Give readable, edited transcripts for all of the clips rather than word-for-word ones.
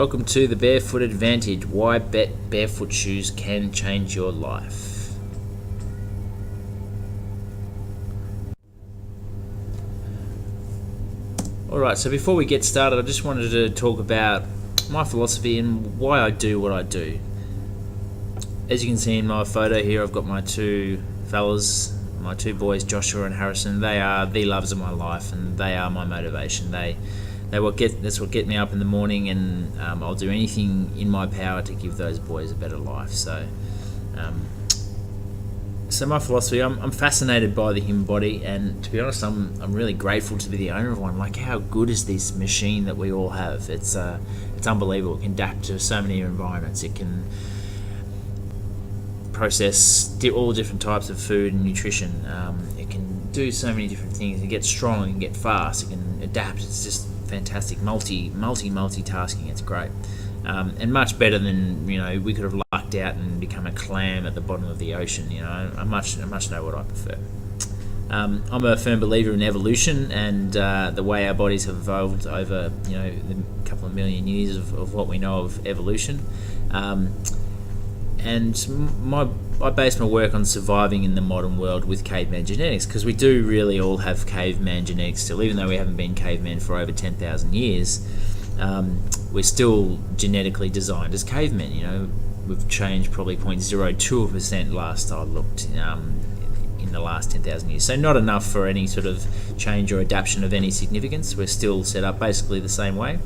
Welcome to the Barefoot Advantage. Why barefoot shoes can change your life. Alright, so before we get started, I just wanted to talk about my philosophy and why I do what I do. As you can see in my photo here, I've got my two fellas, my two boys, Joshua and Harrison. They are the loves of my life and they are my motivation. That's what get me up in the morning, and I'll do anything in my power to give those boys a better life. So my philosophy, I'm fascinated by the human body, and to be honest, I'm really grateful to be the owner of one. Like, how good is this machine that we all have? It's unbelievable. It can adapt to so many environments. It can process all different types of food and nutrition. It can do so many different things. It can get strong, it can get fast, it can adapt. It's just fantastic, multitasking. It's great, and much better than we could have lucked out and become a clam at the bottom of the ocean. I much know what I prefer. I'm a firm believer in evolution and the way our bodies have evolved over the couple of million years of what we know of evolution. And I base my work on surviving in the modern world with caveman genetics, because we do really all have caveman genetics still, even though we haven't been cavemen for over 10,000 years. We're still genetically designed as cavemen. We've changed probably 0.02% last I looked in the last 10,000 years. So not enough for any sort of change or adaptation of any significance. We're still set up basically the same way.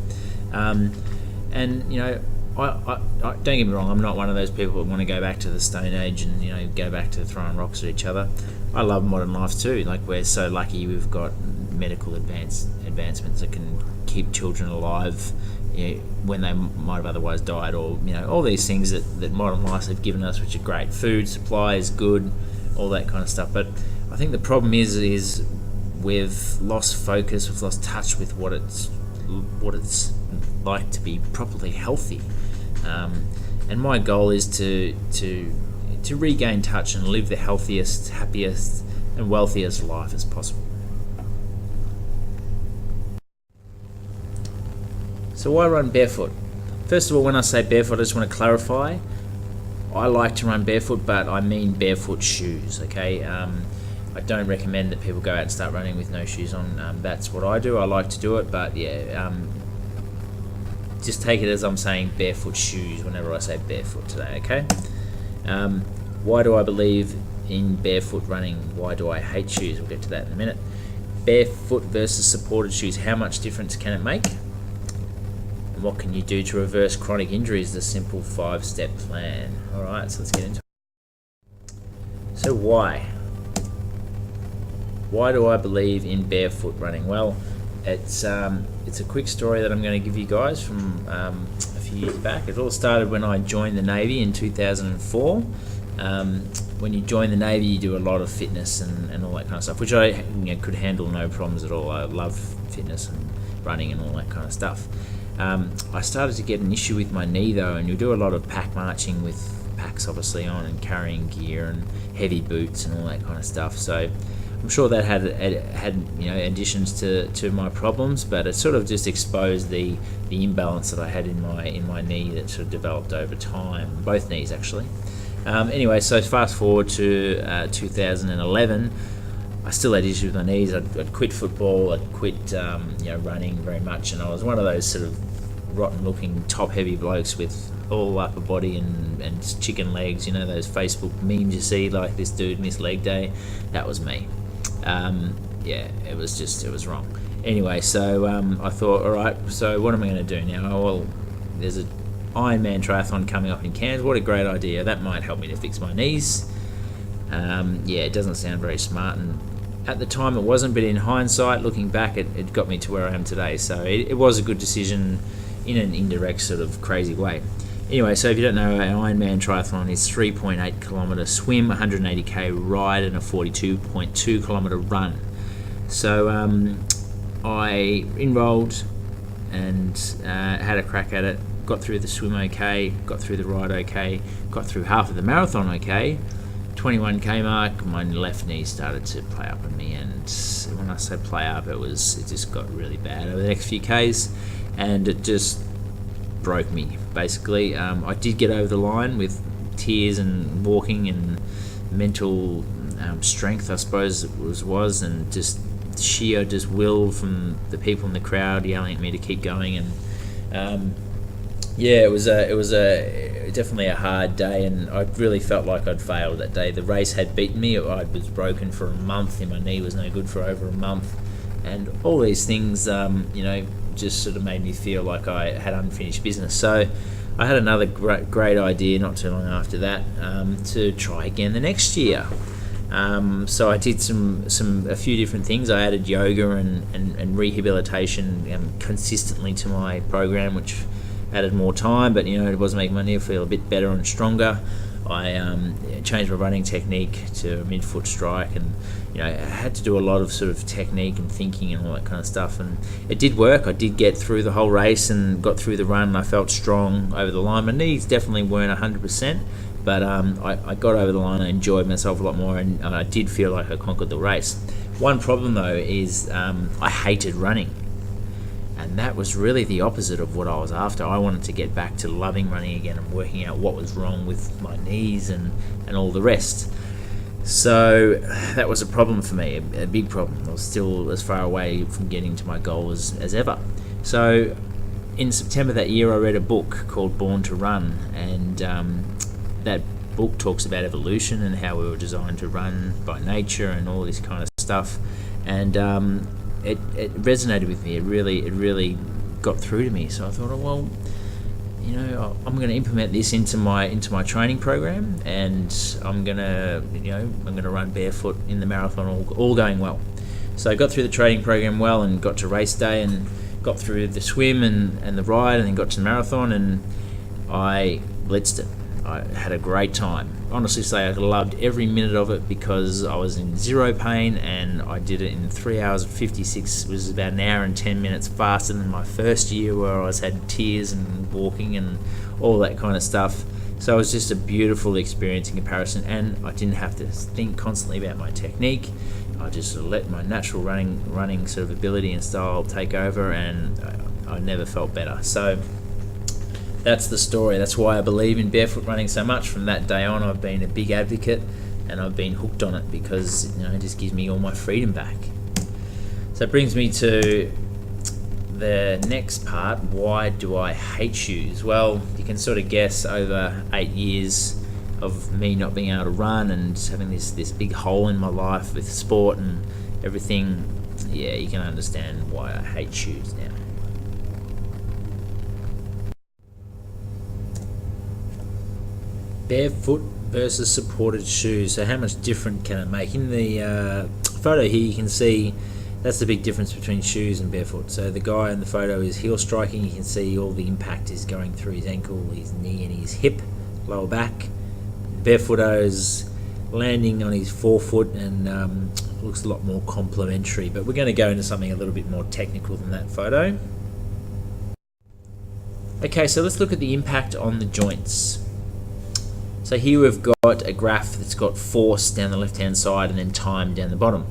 I don't get me wrong, I'm not one of those people that want to go back to the Stone Age and go back to throwing rocks at each other. I love modern life too. Like, we're so lucky we've got medical advancements that can keep children alive when they might have otherwise died, or all these things that modern life have given us, which are great. Food supply is good, all that kind of stuff. But I think the problem is we've lost focus, we've lost touch with what it's like to be properly healthy. And my goal is to regain touch and live the healthiest, happiest, and wealthiest life as possible. So why run barefoot? First of all, when I say barefoot, I just want to clarify. I like to run barefoot, but I mean barefoot shoes. Okay. I don't recommend that people go out and start running with no shoes on. That's what I do. I like to do it, but just take it as I'm saying barefoot shoes whenever I say barefoot today, okay? Why do I believe in barefoot running? Why do I hate shoes? We'll get to that in a minute. Barefoot versus supported shoes. How much difference can it make? And what can you do to reverse chronic injuries? The simple 5-step plan. Alright, so let's get into it. So why? Why do I believe in barefoot running? Well, it's a quick story that I'm going to give you guys from a few years back. It all started when I joined the Navy in 2004. When you join the Navy, you do a lot of fitness and all that kind of stuff, which I could handle no problems at all. I love fitness and running and all that kind of stuff. I started to get an issue with my knee though, and you do a lot of pack marching with packs obviously on and carrying gear and heavy boots and all that kind of stuff. So I'm sure that had additions to my problems, but it sort of just exposed the imbalance that I had in my knee that sort of developed over time, both knees actually. Anyway, so fast forward to 2011, I still had issues with my knees. I'd quit football, I'd quit running very much, and I was one of those sort of rotten-looking, top-heavy blokes with all upper body and chicken legs. Those Facebook memes you see, like this dude missed leg day. That was me. It was wrong. Anyway, so I thought, all right, so what am I going to do now? Well, there's an Ironman triathlon coming up in Cairns. What a great idea. That might help me to fix my knees. It doesn't sound very smart, and at the time it wasn't, but in hindsight, looking back, it got me to where I am today. So it was a good decision in an indirect sort of crazy way. Anyway, so if you don't know, an Ironman triathlon is 3.8 kilometre swim, 180k ride, and a 42.2 kilometre run. So I enrolled and had a crack at it, got through the swim okay, got through the ride okay, got through half of the marathon okay. 21k mark, my left knee started to play up on me, and when I say play up, it just got really bad over the next few k's, and it just broke me, basically. I did get over the line with tears and walking and mental strength, I suppose it was, and just sheer just will from the people in the crowd yelling at me to keep going. And it was definitely a hard day, and I really felt like I'd failed that day. The race had beaten me. I was broken for a month, and my knee was no good for over a month, and all these things, just sort of made me feel like I had unfinished business. So I had another great idea not too long after that, to try again the next year. So I did a few different things. I added yoga and rehabilitation consistently to my program, which added more time, but it was making my knee feel a bit better and stronger. I changed my running technique to a mid-foot strike, and I had to do a lot of sort of technique and thinking and all that kind of stuff, and it did work. I did get through the whole race and got through the run, and I felt strong over the line. My knees definitely weren't 100%, but I got over the line. I enjoyed myself a lot more, and I did feel like I conquered the race. One problem though is I hated running. And that was really the opposite of what I was after. I wanted to get back to loving running again and working out what was wrong with my knees and all the rest. So that was a problem for me, a big problem. I was still as far away from getting to my goal as ever. So in September that year, I read a book called Born to Run, and that book talks about evolution and how we were designed to run by nature and all this kind of stuff. And it resonated with me. It really got through to me. So I thought, I'm going to implement this into my training program, and I'm going to run barefoot in the marathon, all going well. So I got through the training program well, and got to race day, and got through the swim and the ride, and then got to the marathon, and I blitzed it. I had a great time. Honestly say I loved every minute of it, because I was in zero pain, and I did it in 3 hours and 56. It was about an hour and 10 minutes faster than my first year, where I had tears and walking and all that kind of stuff. So it was just a beautiful experience in comparison, and I didn't have to think constantly about my technique. I just let my natural running sort of ability and style take over, and I never felt better. So that's the story. That's why I believe in barefoot running so much. From that day on, I've been a big advocate, and I've been hooked on it, because it just gives me all my freedom back. So it brings me to the next part. Why do I hate shoes? Well, you can sort of guess, over 8 years of me not being able to run and having this big hole in my life with sport and everything, you can understand why I hate shoes now. Barefoot versus supported shoes. So how much different can it make? In the photo here, you can see that's the big difference between shoes and barefoot. So the guy in the photo is heel striking. You can see all the impact is going through his ankle, his knee, and his hip, lower back. Barefooto is landing on his forefoot, and looks a lot more complementary. But we're going to go into something a little bit more technical than that photo. Okay, so let's look at the impact on the joints. So here we've got a graph that's got force down the left-hand side and then time down the bottom.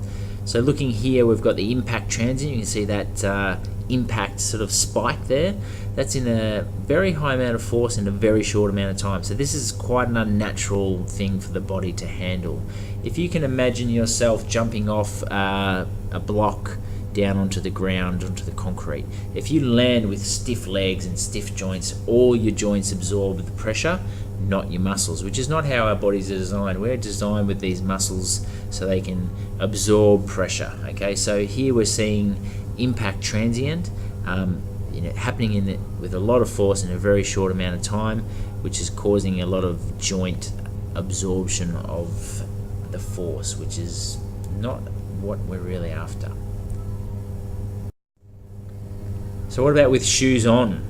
So looking here, we've got the impact transient. You can see that impact sort of spike there. That's in a very high amount of force in a very short amount of time. So this is quite an unnatural thing for the body to handle. If you can imagine yourself jumping off a block down onto the ground, onto the concrete. If you land with stiff legs and stiff joints, all your joints absorb the pressure, not your muscles, which is not how our bodies are designed. We're designed with these muscles so they can absorb pressure. Okay, so here we're seeing impact transient, happening with a lot of force in a very short amount of time, which is causing a lot of joint absorption of the force, which is not what we're really after. So what about with shoes on?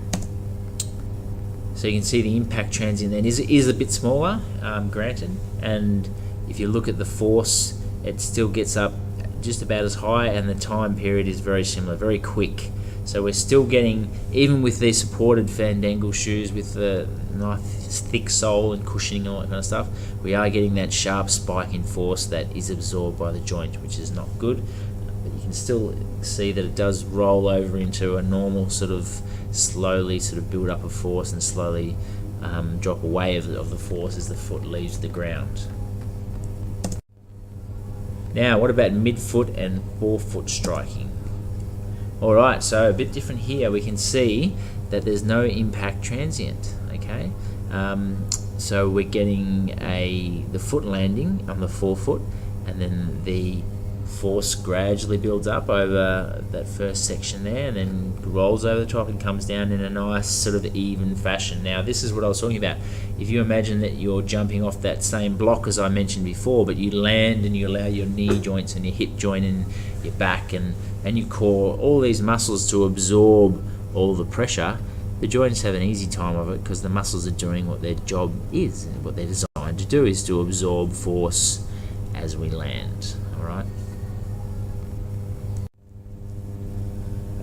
So you can see the impact transient then is a bit smaller, granted, and if you look at the force, it still gets up just about as high, and the time period is very similar, very quick. So we're still getting, even with these supported fandangle shoes with the nice thick sole and cushioning and all that kind of stuff, we are getting that sharp spike in force that is absorbed by the joint, which is not good. But you can can still see that it does roll over into a normal sort of slowly sort of build up of force and slowly drop away of the force as the foot leaves the ground. Now, what about midfoot and forefoot striking? Alright, so a bit different here. We can see that there's no impact transient, okay? So we're getting the foot landing on the forefoot, and then the force gradually builds up over that first section there, and then rolls over the top and comes down in a nice sort of even fashion. Now, this is what I was talking about. If you imagine that you're jumping off that same block as I mentioned before, but you land and you allow your knee joints and your hip joint and your back and your core, all these muscles to absorb all the pressure, the joints have an easy time of it because the muscles are doing what their job is, and what they're designed to do is to absorb force as we land. Alright?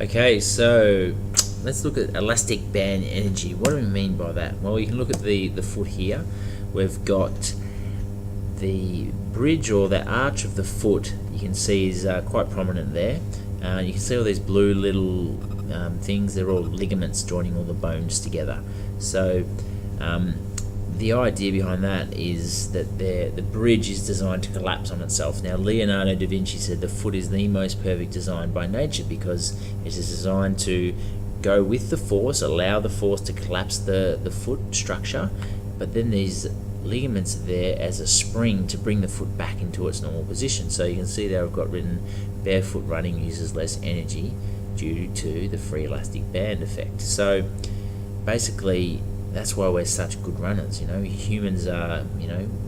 Okay, so let's look at elastic band energy. What do we mean by that? Well, you can look at the foot here. We've got the bridge or the arch of the foot, you can see is quite prominent there. You can see all these blue little things. They're all ligaments joining all the bones together. So the idea behind that is that the bridge is designed to collapse on itself. Now, Leonardo da Vinci said the foot is the most perfect design by nature because it is designed to go with the force, allow the force to collapse the foot structure, but then these ligaments are there as a spring to bring the foot back into its normal position. So you can see there I've got written barefoot running uses less energy due to the free elastic band effect. So basically that's why we're such good runners. Humans are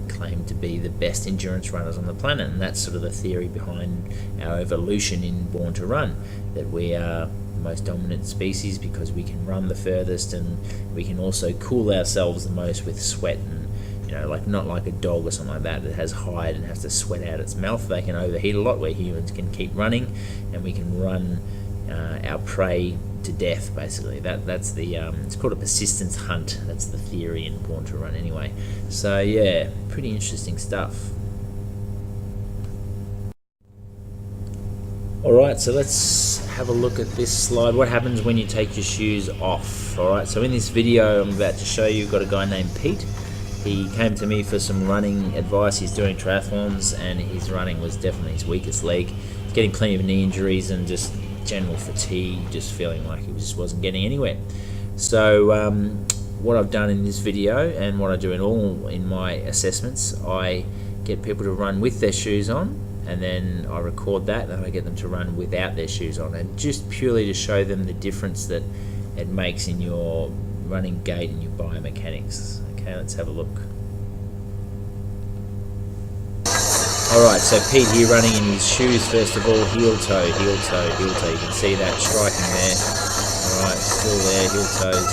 claimed to be the best endurance runners on the planet, and that's sort of the theory behind our evolution in Born to Run, that we are the most dominant species because we can run the furthest and we can also cool ourselves the most with sweat, and not like a dog or something like that has hide and has to sweat out its mouth. They can overheat a lot, where humans can keep running and we can run our prey to death. Basically, that's the it's called a persistence hunt. That's the theory in Born to Run anyway. So yeah, pretty interesting stuff. Alright, so let's have a look at this slide. What happens when you take your shoes off? Alright, so in this video I'm about to show you, got a guy named Pete. He came to me for some running advice. He's doing triathlons and his running was definitely his weakest leg. He's getting plenty of knee injuries and just general fatigue, just feeling like he just wasn't getting anywhere. So what I've done in this video, and what I do in my assessments, I get people to run with their shoes on, and then I record that, and I get them to run without their shoes on, and just purely to show them the difference that it makes in your running gait and your biomechanics. Okay, let's have a look. Alright, so Pete here running in his shoes, first of all, heel toe, heel toe, heel toe. You can see that striking there. Alright, still there, heel toes.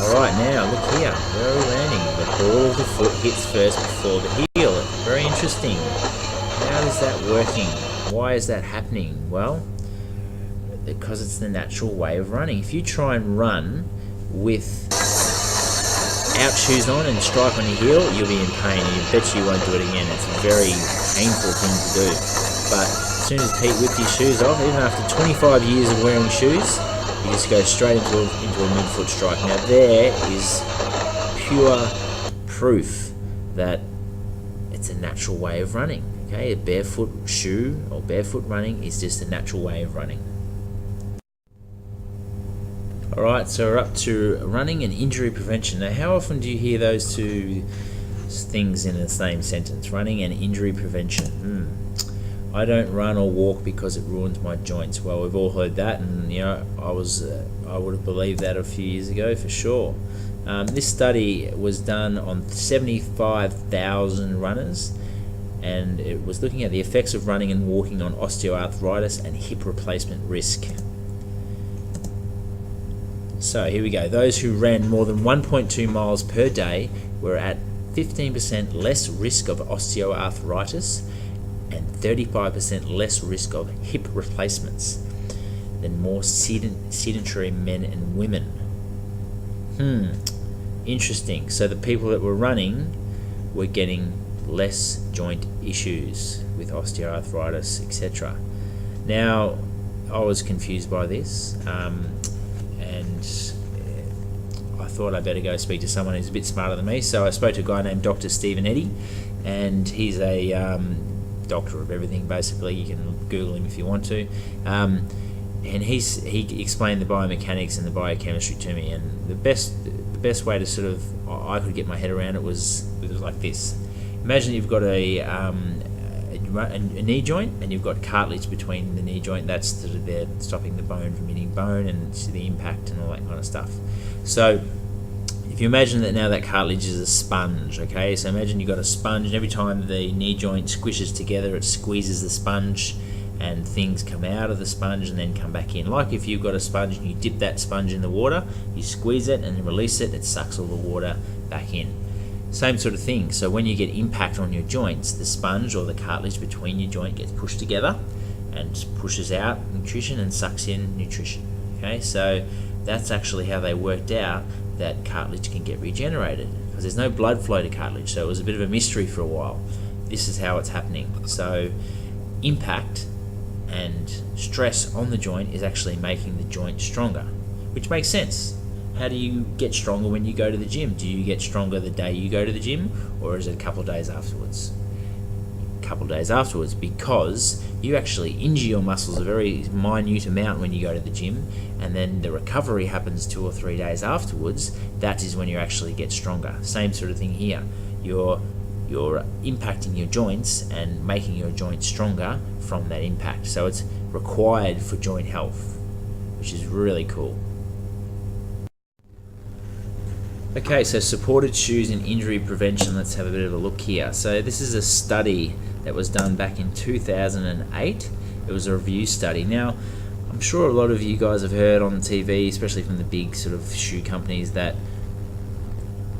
Alright, now look here, where are we landing? The ball of the foot hits first before the heel. Very interesting. How is that working? Why is that happening? Well, because it's the natural way of running. If you try and run with out shoes on and strike on your heel, you'll be in pain, and you bet you won't do it again. It's a very painful thing to do. But as soon as Pete whipped his shoes off, even after 25 years of wearing shoes, you just go straight into a midfoot strike. Now there is pure proof that it's a natural way of running. Okay, a barefoot shoe or barefoot running is just a natural way of running. Alright, so we're up to running and injury prevention. Now, how often do you hear those two things in the same sentence? Running and injury prevention. I don't run or walk because it ruins my joints. Well, we've all heard that, and I would have believed that a few years ago for sure. This study was done on 75,000 runners, and it was looking at the effects of running and walking on osteoarthritis and hip replacement risk. So here we go. Those who ran more than 1.2 miles per day were at 15% less risk of osteoarthritis and 35% less risk of hip replacements than more sedentary men and women. Interesting. So the people that were running were getting less joint issues with osteoarthritis, etc. Now, I was confused by this, and I thought I better go speak to someone who's a bit smarter than me. So I spoke to a guy named Dr. Stephen Eddy, and he's a doctor of everything. Basically, you can Google him if you want to. And he explained the biomechanics and the biochemistry to me, and the best way to sort of I could get my head around it was like this. Imagine you've got a knee joint, and you've got cartilage between the knee joint. That's sort of there stopping the bone from hitting bone and the impact and all that kind of stuff. So if you imagine that now that cartilage is a sponge, okay? So imagine you've got a sponge, and every time the knee joint squishes together, it squeezes the sponge, and things come out of the sponge and then come back in. Like if you've got a sponge and you dip that sponge in the water, you squeeze it and then release it, it sucks all the water back in. Same sort of thing. So when you get impact on your joints, the sponge or the cartilage between your joint gets pushed together and pushes out nutrition and sucks in nutrition. Okay, so that's actually how they worked out that cartilage can get regenerated, because there's no blood flow to cartilage, so it was a bit of a mystery for a while. This is how it's happening. So impact and stress on the joint is actually making the joint stronger, which makes sense. How do you get stronger when you go to the gym? Do you get stronger the day you go to the gym, or is it a couple of days afterwards? A couple of days afterwards, because you actually injure your muscles a very minute amount when you go to the gym, and then the recovery happens 2 or 3 days afterwards. That is when you actually get stronger. Same sort of thing here. You're impacting your joints and making your joints stronger from that impact. So it's required for joint health, which is really cool. Okay, so supported shoes and injury prevention. Let's have a bit of a look here. So this is a study that was done back in 2008. It was a review study. Now, I'm sure a lot of you guys have heard on TV, especially from the big sort of shoe companies, that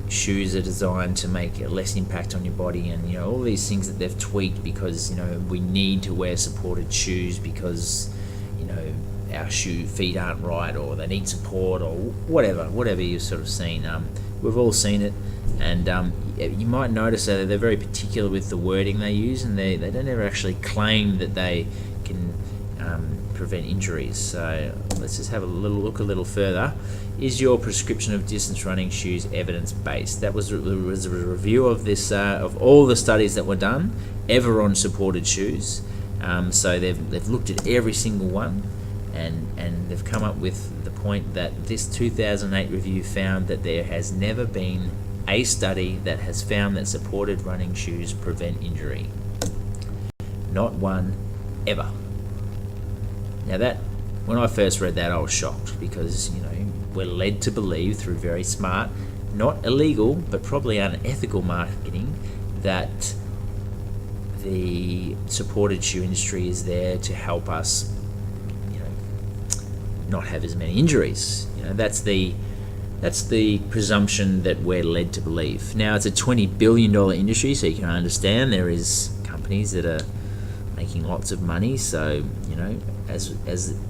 shoes are designed to make less impact on your body, and all these things that they've tweaked because we need to wear supported shoes because our feet aren't right, or they need support, or whatever you've sort of seen. We've all seen it, and you might notice that they're very particular with the wording they use, and they don't ever actually claim that they can prevent injuries. So let's just have a little further. Is your prescription of distance running shoes evidence-based? That was a review of this of all the studies that were done ever on supported shoes. So they've looked at every single one, and they've come up with the point that this 2008 review found that there has never been a study that has found that supported running shoes prevent injury. Not one ever. Now that, when I first read that, I was shocked, because we're led to believe through very smart, not illegal, but probably unethical marketing, that the supported shoe industry is there to help us not have as many injuries. That's the presumption that we're led to believe. Now, it's a $20 billion industry, so you can understand there is companies that are making lots of money. So as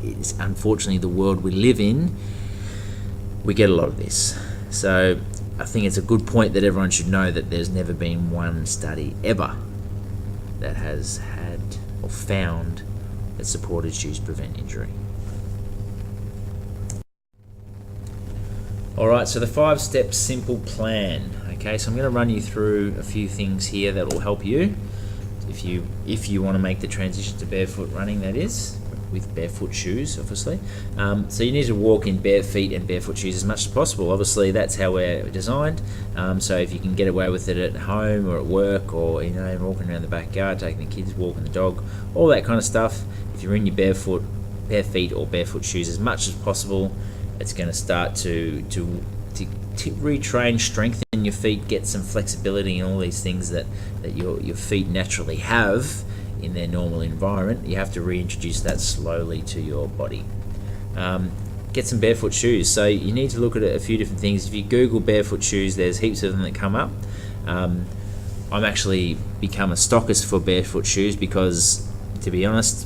it's unfortunately the world we live in, we get a lot of this. So I think it's a good point that everyone should know that there's never been one study ever that has had or found that supported shoes prevent injury. Alright, so the 5-step simple plan. Okay, so I'm going to run you through a few things here that will help you if you want to make the transition to barefoot running, that is, with barefoot shoes, obviously. So you need to walk in bare feet and barefoot shoes as much as possible. Obviously, that's how we're designed. So if you can get away with it at home or at work, or walking around the backyard, taking the kids, walking the dog, all that kind of stuff, if you're in your bare feet or barefoot shoes as much as possible, it's going to start to retrain, strengthen your feet, get some flexibility and all these things that your feet naturally have in their normal environment. You have to reintroduce that slowly to your body. Get some barefoot shoes. So you need to look at a few different things. If you Google barefoot shoes, there's heaps of them that come up. I'm actually become a stockist for barefoot shoes because, to be honest,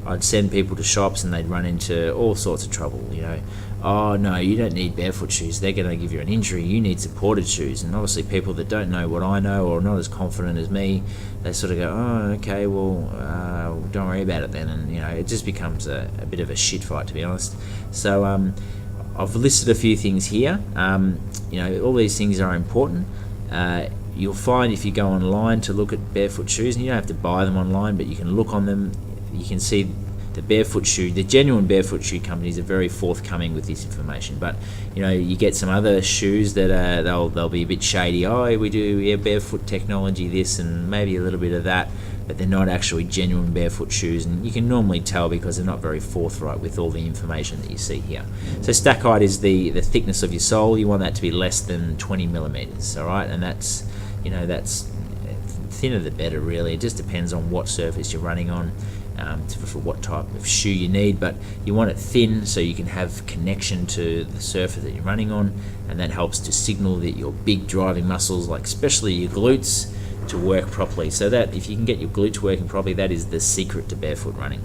I'd send people to shops and they'd run into all sorts of trouble, you know. Oh no, you don't need barefoot shoes, they're going to give you an injury, you need supported shoes. And obviously people that don't know what I know or not as confident as me, they sort of go, oh okay, well don't worry about it then, and you know, it just becomes a bit of a shit fight, to be honest. So I've listed a few things here. You know, all these things are important. You'll find if you go online to look at barefoot shoes, and you don't have to buy them online, but you can look on them, you can see the barefoot shoe, the genuine barefoot shoe companies are very forthcoming with this information. But you know, you get some other shoes that they'll be a bit shady. Oh, we do barefoot technology, this and maybe a little bit of that, but they're not actually genuine barefoot shoes, and you can normally tell because they're not very forthright with all the information that you see here. So stack height is the thickness of your sole. You want that to be less than 20 millimeters, all right, and that's, you know, that's thinner the better really. It just depends on what surface you're running on, for what type of shoe you need, but you want it thin so you can have connection to the surface that you're running on, and that helps to signal that your big driving muscles, like especially your glutes, to work properly. So that if you can get your glutes working properly, that is the secret to barefoot running.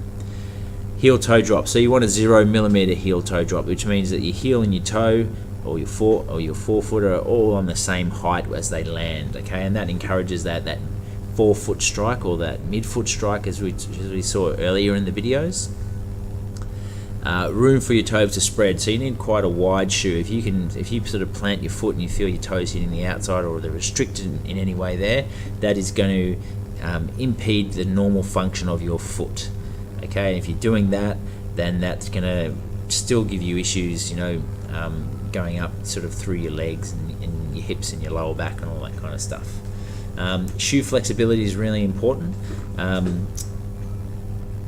Heel toe drop. So you want a 0 millimeter heel toe drop, which means that your heel and your toe or your forefoot are all on the same height as they land, okay, and that encourages that forefoot strike or that midfoot strike as we saw earlier in the videos. Room for your toes to spread, so you need quite a wide shoe. If you sort of plant your foot and you feel your toes hitting the outside or they're restricted in any way there, that is going to impede the normal function of your foot, okay. And if you're doing that, then that's going to still give you issues, you know, going up sort of through your legs and your hips and your lower back and all that kind of stuff. Shoe flexibility is really important.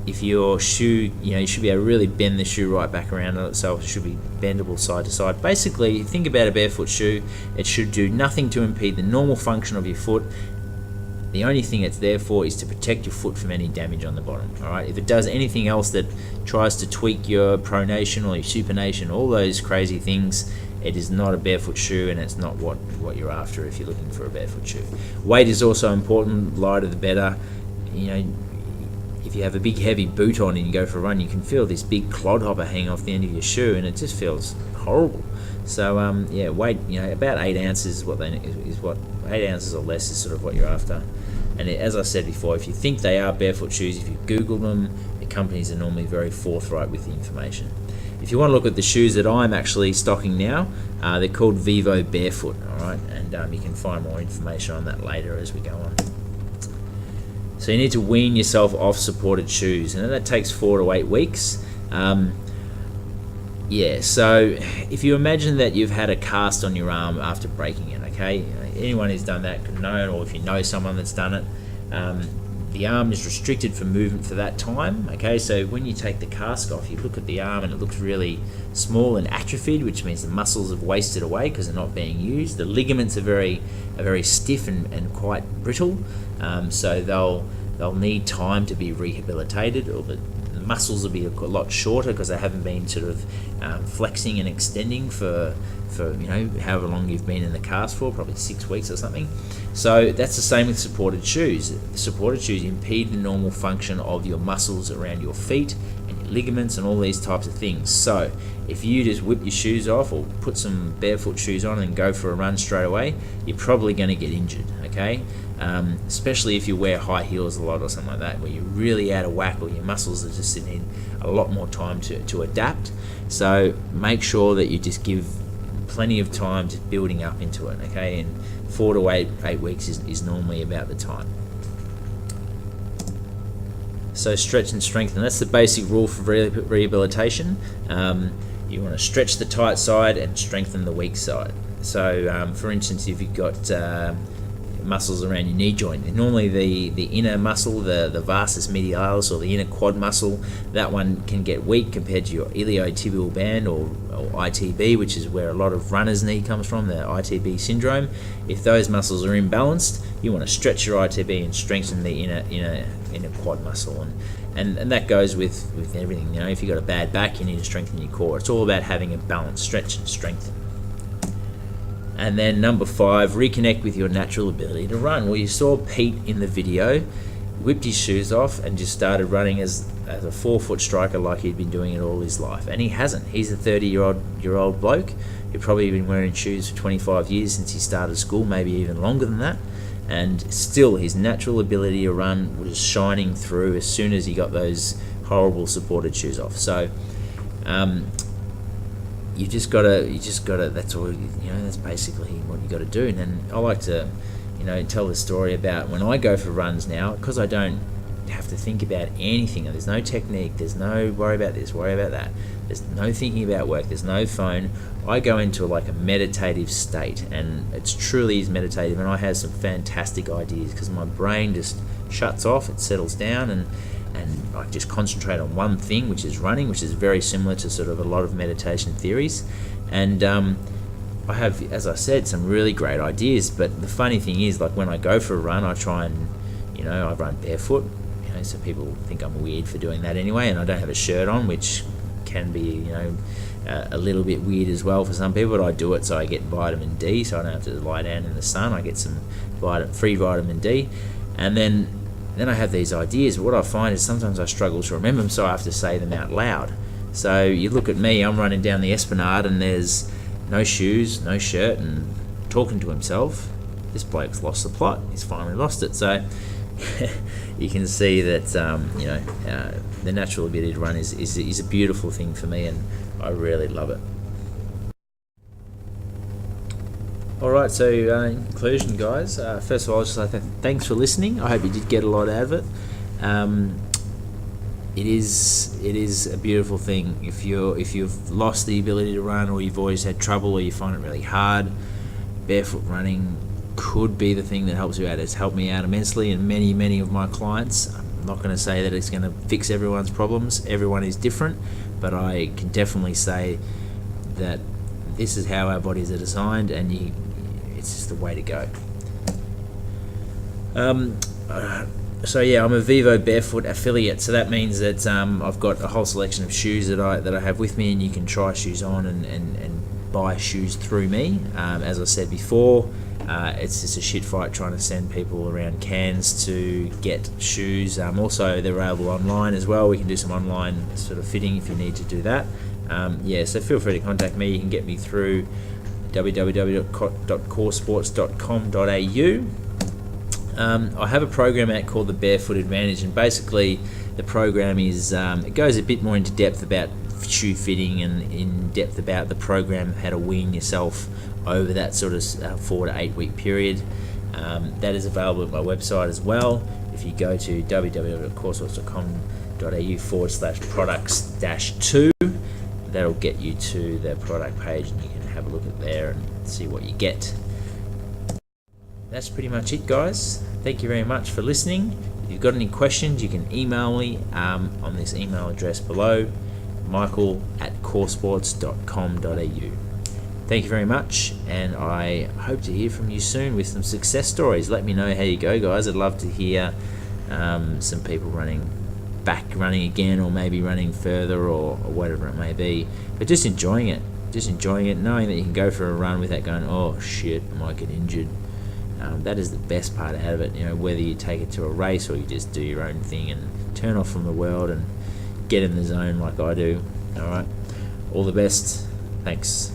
If your shoe, you know, you should be able to really bend the shoe right back around on itself. It should be bendable side to side. Basically, think about a barefoot shoe. It should do nothing to impede the normal function of your foot. The only thing it's there for is to protect your foot from any damage on the bottom. All right. If it does anything else that tries to tweak your pronation or your supination, all those crazy things, it is not a barefoot shoe, and it's not what you're after if you're looking for a barefoot shoe. Weight is also important. Lighter the better. You know, if you have a big heavy boot on and you go for a run, you can feel this big clodhopper hanging off the end of your shoe, and it just feels horrible. So yeah, weight, you know, about 8 ounces is what 8 ounces or less is sort of what you're after. And as I said before, if you think they are barefoot shoes, if you Google them, the companies are normally very forthright with the information. If you want to look at the shoes that I'm actually stocking now, they're called Vivo Barefoot, all right, and you can find more information on that later as we go on. So you need to wean yourself off supported shoes, and that takes 4 to 8 weeks. Yeah, so if you imagine that you've had a cast on your arm after breaking it, okay? Anyone who's done that can know, or if you know someone that's done it, the arm is restricted for movement for that time, okay? So when you take the cast off, you look at the arm and it looks really small and atrophied, which means the muscles have wasted away because they're not being used. The ligaments are very stiff and quite brittle, so they'll need time to be rehabilitated, or the muscles will be a lot shorter because they haven't been sort of flexing and extending for you know, however long you've been in the cast for, probably 6 weeks or something. So that's the same with supported shoes. The supported shoes impede the normal function of your muscles around your feet and your ligaments and all these types of things. So if you just whip your shoes off or put some barefoot shoes on and go for a run straight away, you're probably going to get injured, okay? Especially if you wear high heels a lot or something like that, where you're really out of whack or your muscles are just need a lot more time to adapt. So make sure that you just give plenty of time to building up into it, okay? And 4 to 8 weeks is normally about the time. So stretch and strengthen, that's the basic rule for rehabilitation. You want to stretch the tight side and strengthen the weak side. So for instance, if you've got muscles around your knee joint, normally the inner muscle, the vastus medialis, or the inner quad muscle, that one can get weak compared to your iliotibial band or ITB, which is where a lot of runners' knee comes from, the ITB syndrome. If those muscles are imbalanced, you want to stretch your ITB and strengthen the inner quad muscle, and that goes with everything. You know, if you've got a bad back, you need to strengthen your core. It's all about having a balanced stretch and strengthen. And then number 5, reconnect with your natural ability to run. Well, you saw Pete in the video. whipped his shoes off and just started running as a 4-foot striker like he'd been doing it all his life. And he hasn't. He's a 30-year-old bloke. He'd probably been wearing shoes for 25 years since he started school, maybe even longer than that. And still, his natural ability to run was shining through as soon as he got those horrible supported shoes off. So, you just gotta. That's all. That's basically what you got to do. And then I like to, tell the story about when I go for runs now, because I don't have to think about anything. There's no technique. There's no worry about this, worry about that. There's no thinking about work. There's no phone. I go into like a meditative state, and it's truly is meditative. And I have some fantastic ideas because my brain just shuts off. It settles down, and I just concentrate on one thing, which is running, which is very similar to sort of a lot of meditation theories. And I have, as I said, some really great ideas. But the funny thing is, like when I go for a run, I try and, I run barefoot. So people think I'm weird for doing that anyway, and I don't have a shirt on, which can be, a little bit weird as well for some people, but I do it so I get vitamin D, so I don't have to lie down in the sun. I get some free vitamin D, and then I have these ideas. But what I find is sometimes I struggle to remember them, so I have to say them out loud. So you look at me, I'm running down the Esplanade, and there's no shoes, no shirt, and talking to himself. This bloke's lost the plot. He's finally lost it. So you can see that the natural ability to run is a beautiful thing for me, and I really love it. Alright, so in conclusion, guys, first of all, I'll just like to thanks for listening. I hope you did get a lot out of it. It is a beautiful thing. If you've lost the ability to run, or you've always had trouble, or you find it really hard, barefoot running could be the thing that helps you out. It's helped me out immensely, and many of my clients. I'm not going to say that it's going to fix everyone's problems. Everyone is different, but I can definitely say that this is how our bodies are designed, and it's just the way to go. So yeah, I'm a Vivo Barefoot affiliate, so that means that I've got a whole selection of shoes that I have with me, and you can try shoes on and buy shoes through me. As I said before, it's just a shit fight trying to send people around Cairns to get shoes. Also, they're available online as well. We can do some online sort of fitting if you need to do that. So feel free to contact me. You can get me through www.coresports.com.au. I have a program out called the Barefoot Advantage, and basically the program is it goes a bit more into depth about shoe fitting and in depth about the program, how to wean yourself over that sort of 4 to 8 week period. That is available at my website as well. If you go to www.coresports.com.au/products-2, that'll get you to the product page, and you can have a look at there and see what you get. That's pretty much it, guys. Thank you very much for listening. If you've got any questions, you can email me on this email address below, michael@coresports.com.au. Thank you very much, and I hope to hear from you soon with some success stories. Let me know how you go, guys. I'd love to hear some people running again, or maybe running further, or whatever it may be. But just enjoying it, knowing that you can go for a run without going, oh shit, I might get injured. That is the best part out of it. Whether you take it to a race or you just do your own thing and turn off from the world and get in the zone like I do. All right, all the best. Thanks.